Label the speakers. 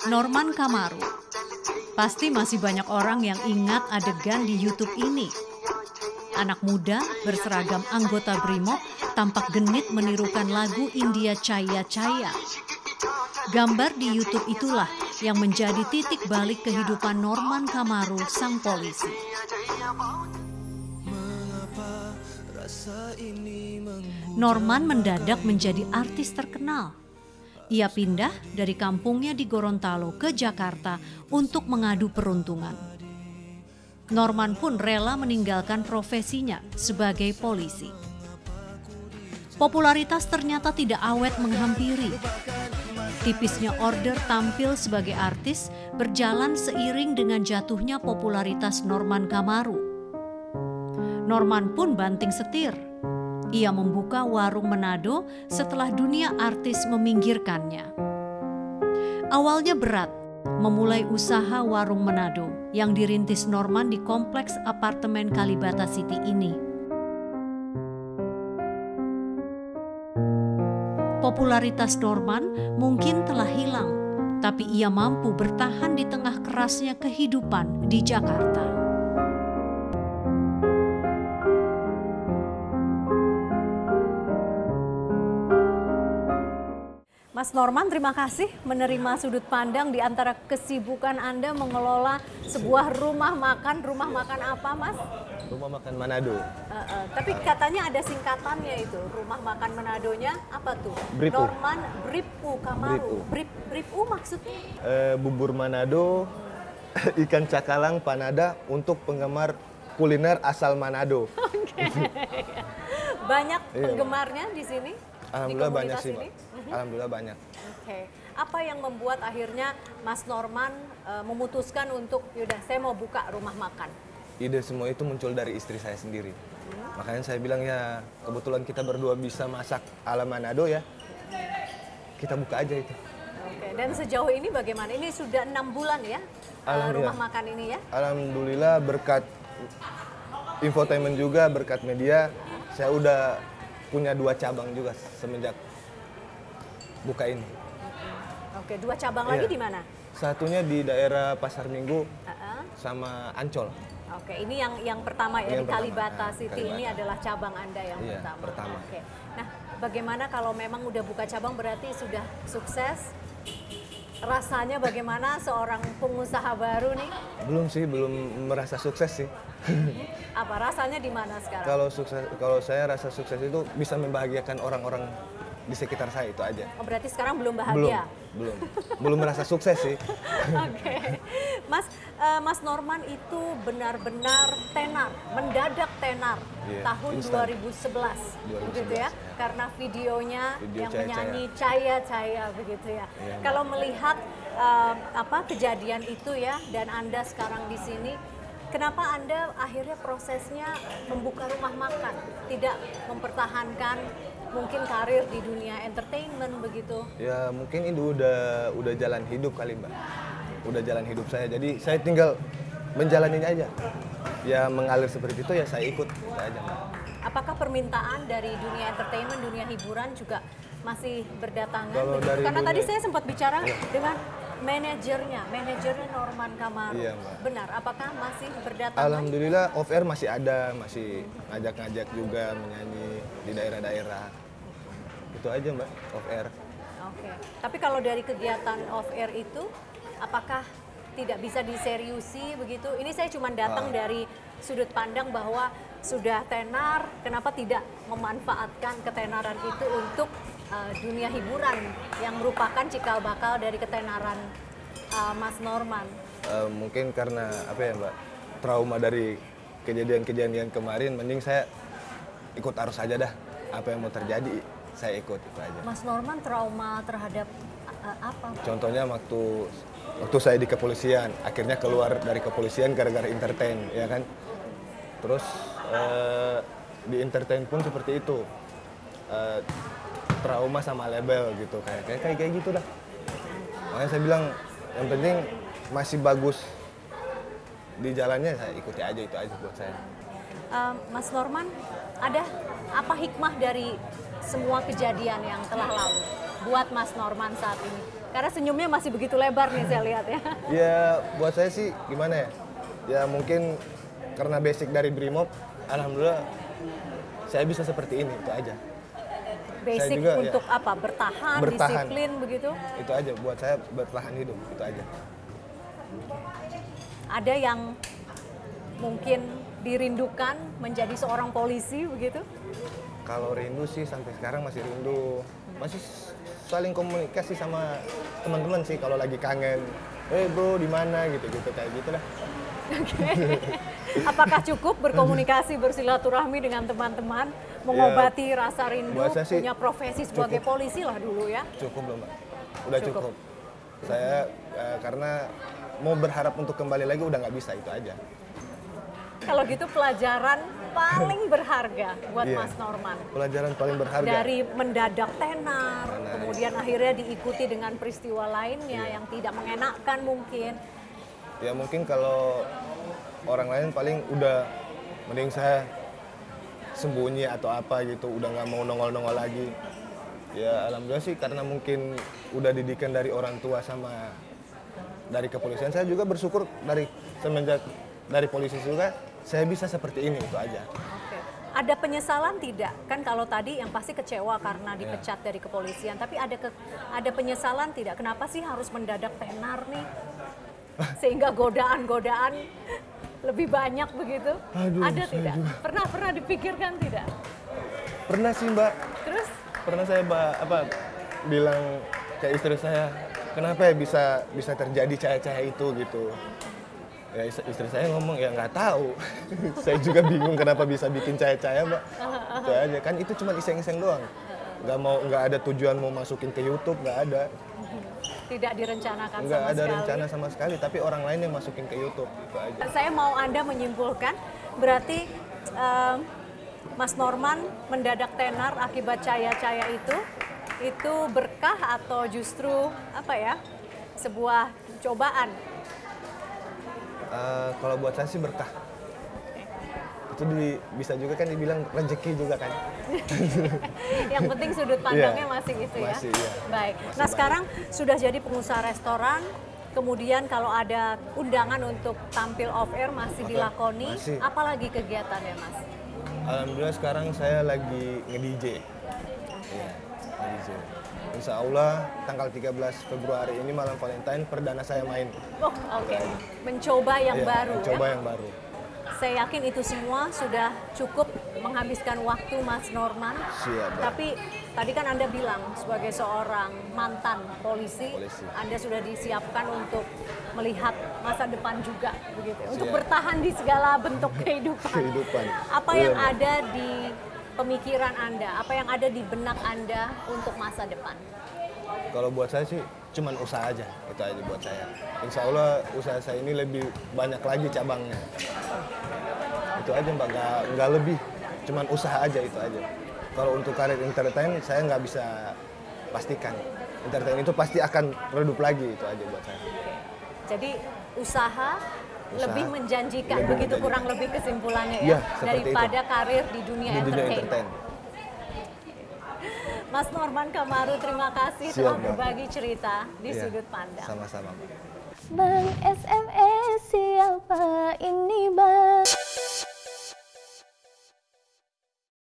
Speaker 1: Norman Kamaru. Pasti masih banyak orang yang ingat adegan di YouTube ini. Anak muda berseragam anggota Brimob tampak genit menirukan lagu India Chaya Chaya. Gambar di YouTube itulah yang menjadi titik balik kehidupan Norman Kamaru, sang polisi. Norman mendadak menjadi artis terkenal. Ia pindah dari kampungnya di Gorontalo ke Jakarta untuk mengadu peruntungan. Norman pun rela meninggalkan profesinya sebagai polisi. Popularitas ternyata tidak awet menghampiri. Tipisnya order tampil sebagai artis berjalan seiring dengan jatuhnya popularitas Norman Kamaru. Norman pun banting setir. Ia membuka warung Manado setelah dunia artis meminggirkannya. Awalnya berat memulai usaha warung Manado yang dirintis Norman di kompleks apartemen Kalibata City ini. Popularitas Norman mungkin telah hilang, tapi ia mampu bertahan di tengah kerasnya kehidupan di Jakarta. Mas Norman, terima kasih menerima sudut pandang di antara kesibukan Anda mengelola sebuah rumah makan. Rumah makan apa, Mas?
Speaker 2: Rumah makan Manado.
Speaker 1: Tapi katanya ada singkatannya itu. Rumah makan Manadonya apa tuh?
Speaker 2: Bripu.
Speaker 1: Norman Brippu Kamaru. Brippu maksudnya?
Speaker 2: Bubur Manado, ikan cakalang panada untuk penggemar kuliner asal Manado.
Speaker 1: Oke. Banyak penggemarnya di sini?
Speaker 2: Alhamdulillah banyak sih, Pak. Alhamdulillah banyak.
Speaker 1: Oke. Apa yang membuat akhirnya Mas Norman memutuskan untuk, yaudah saya mau buka rumah makan?
Speaker 2: Ide semua itu muncul dari istri saya sendiri. Makanya saya bilang ya kebetulan kita berdua bisa masak ala Manado ya. Kita buka aja itu.
Speaker 1: Oke. Dan sejauh ini bagaimana? Ini sudah 6 bulan ya rumah makan ini ya?
Speaker 2: Alhamdulillah berkat infotainment juga, berkat media, saya udah punya 2 cabang juga semenjak buka ini.
Speaker 1: Oke, 2 cabang lagi di mana?
Speaker 2: Satunya di daerah Pasar Minggu sama Ancol.
Speaker 1: Oke, ini yang pertama ya,
Speaker 2: yang
Speaker 1: di Kalibata City.
Speaker 2: Kalibata.
Speaker 1: Ini adalah cabang Anda yang pertama. Oke. Nah, bagaimana kalau memang udah buka cabang berarti sudah sukses? Rasanya bagaimana seorang pengusaha baru nih?
Speaker 2: Belum sih, belum merasa sukses sih.
Speaker 1: Apa rasanya di mana sekarang?
Speaker 2: Kalau saya rasa sukses itu bisa membahagiakan orang-orang di sekitar saya, itu aja.
Speaker 1: Oh, berarti sekarang belum bahagia?
Speaker 2: Belum merasa sukses sih.
Speaker 1: Oke. Mas Norman itu benar-benar tenar, mendadak tenar tahun
Speaker 2: instan.
Speaker 1: 2011, begitu ya? Karena videonya
Speaker 2: Video
Speaker 1: yang
Speaker 2: Chaya
Speaker 1: menyanyi Chaya begitu ya. Kalau melihat kejadian itu ya, dan Anda sekarang di sini, kenapa Anda akhirnya prosesnya membuka rumah makan, tidak mempertahankan mungkin karir di dunia entertainment begitu? Ya
Speaker 2: mungkin itu udah jalan hidup kali, Mbak. Udah jalan hidup saya, jadi saya tinggal menjalaninya aja. Ya mengalir seperti itu ya saya ikut aja, Mbak. Apakah permintaan dari dunia entertainment, dunia hiburan juga masih berdatangan? Karena tadi saya sempat bicara dengan manajernya Norman Kamaru. Iya, Mbak. Benar, apakah masih berdatangan? Alhamdulillah off air masih ada, masih ngajak-ngajak juga menyanyi di daerah-daerah. Itu aja, Mbak, off air. Oke. Tapi kalau dari kegiatan off air itu, apakah tidak bisa diseriusi begitu? Ini saya cuma datang dari sudut pandang bahwa sudah tenar, kenapa tidak memanfaatkan ketenaran itu untuk dunia hiburan yang merupakan cikal bakal dari ketenaran Mas Norman? Mungkin karena apa ya, Mbak, trauma dari kejadian-kejadian kemarin, mending saya ikut arus aja dah. Apa yang mau terjadi saya ikut, itu aja. Mas Norman trauma terhadap apa? Contohnya waktu saya di kepolisian, akhirnya keluar dari kepolisian gara-gara entertain, ya kan? Terus di entertain pun seperti itu, trauma sama label gitu, kayak gitu dah. Makanya saya bilang yang penting masih bagus di jalannya, saya ikuti aja, itu aja buat saya.
Speaker 1: Mas Norman, ada apa hikmah dari semua kejadian yang telah lalu buat Mas Norman saat ini? Karena senyumnya masih begitu lebar nih saya lihat ya.
Speaker 2: Ya buat saya sih gimana ya? Ya mungkin karena basic dari Brimob, alhamdulillah saya bisa seperti ini, itu aja.
Speaker 1: Basic juga, untuk ya, apa? Bertahan, disiplin begitu?
Speaker 2: Itu aja, buat saya bertahan hidup, itu aja.
Speaker 1: Ada yang mungkin dirindukan menjadi seorang polisi begitu?
Speaker 2: Kalau rindu sih sampai sekarang masih rindu. Masih saling komunikasi sama teman-teman sih kalau lagi kangen. Bro di mana gitu-gitu kayak gitulah.
Speaker 1: Okay. Apakah cukup berkomunikasi bersilaturahmi dengan teman-teman mengobati ya, rasa rindu punya profesi sebagai polisi lah dulu ya?
Speaker 2: Cukup loh Mbak, udah cukup. Saya karena mau berharap untuk kembali lagi udah nggak bisa, itu aja.
Speaker 1: Kalau gitu pelajaran paling berharga buat Mas Norman?
Speaker 2: Pelajaran paling berharga? Dari
Speaker 1: mendadak tenar, kemudian akhirnya diikuti dengan peristiwa lainnya yang tidak mengenakan mungkin.
Speaker 2: Ya mungkin kalau orang lain paling udah mending saya sembunyi atau apa gitu, udah nggak mau nongol-nongol lagi. Ya alhamdulillah sih karena mungkin udah didikan dari orang tua sama dari kepolisian. Saya juga bersyukur dari semenjak dari polisi juga saya bisa seperti ini, itu aja.
Speaker 1: Oke. Ada penyesalan tidak? Kan kalau tadi yang pasti kecewa karena dipecat dari kepolisian, tapi ada penyesalan tidak? Kenapa sih harus mendadak tenar nih? Sehingga godaan-godaan lebih banyak begitu?
Speaker 2: Aduh,
Speaker 1: ada tidak? Pernah dipikirkan tidak?
Speaker 2: Pernah sih Mbak.
Speaker 1: Terus?
Speaker 2: Pernah saya bilang ke istri saya, kenapa ya bisa terjadi cahaya-cahaya itu gitu. Ya istri saya ngomong, ya nggak tahu. Saya juga bingung kenapa bisa bikin cahaya-cahaya Mbak. Itu aja, kan itu cuma iseng-iseng doang. Nggak ada tujuan mau masukin ke YouTube, nggak ada.
Speaker 1: Tidak direncanakan sama sekali.
Speaker 2: Nggak ada rencana sama sekali, tapi orang lain yang masukin ke YouTube, itu aja.
Speaker 1: Saya mau Anda menyimpulkan, berarti Mas Norman mendadak tenar akibat cahaya-cahaya itu berkah atau justru apa ya, sebuah cobaan?
Speaker 2: Kalau buat saya sih berkah. Itu bisa juga kan dibilang rezeki juga kan.
Speaker 1: Yang penting sudut pandangnya masih itu ya.
Speaker 2: Masih, iya.
Speaker 1: Baik. Nah sekarang sudah jadi pengusaha restoran, kemudian kalau ada undangan untuk tampil off air masih dilakoni. Apalagi kegiatannya Mas?
Speaker 2: Alhamdulillah sekarang saya lagi nge-DJ. Iya, nge-DJ. Insya Allah tanggal 13 Februari ini malam Valentine perdana saya main.
Speaker 1: Oh, oke. Mencoba yang baru
Speaker 2: mencoba
Speaker 1: ya?
Speaker 2: yang baru.
Speaker 1: Saya yakin itu semua sudah cukup menghabiskan waktu Mas Norman.
Speaker 2: Siap.
Speaker 1: Tapi tadi kan Anda bilang sebagai seorang mantan polisi. Anda sudah disiapkan untuk melihat masa depan juga begitu. Siap. Untuk bertahan di segala bentuk kehidupan. Apa yang ada di pemikiran Anda, apa yang ada di benak Anda untuk masa depan?
Speaker 2: Kalau buat saya sih cuman usaha aja, itu aja buat saya. Insya Allah usaha saya ini lebih banyak lagi cabangnya. Itu aja Mbak, nggak lebih, cuman usaha aja, itu aja. Kalau untuk karir entertain saya nggak bisa pastikan. Entertain itu pasti akan redup lagi, itu aja buat saya.
Speaker 1: Jadi usaha lebih menjanjikan, begitu kurang lebih kesimpulannya ya, daripada karir di dunia entertain. Mas Norman Kamaru, terima kasih telah berbagi cerita di Sudut Pandang.
Speaker 2: Sama-sama.
Speaker 3: Bang SME.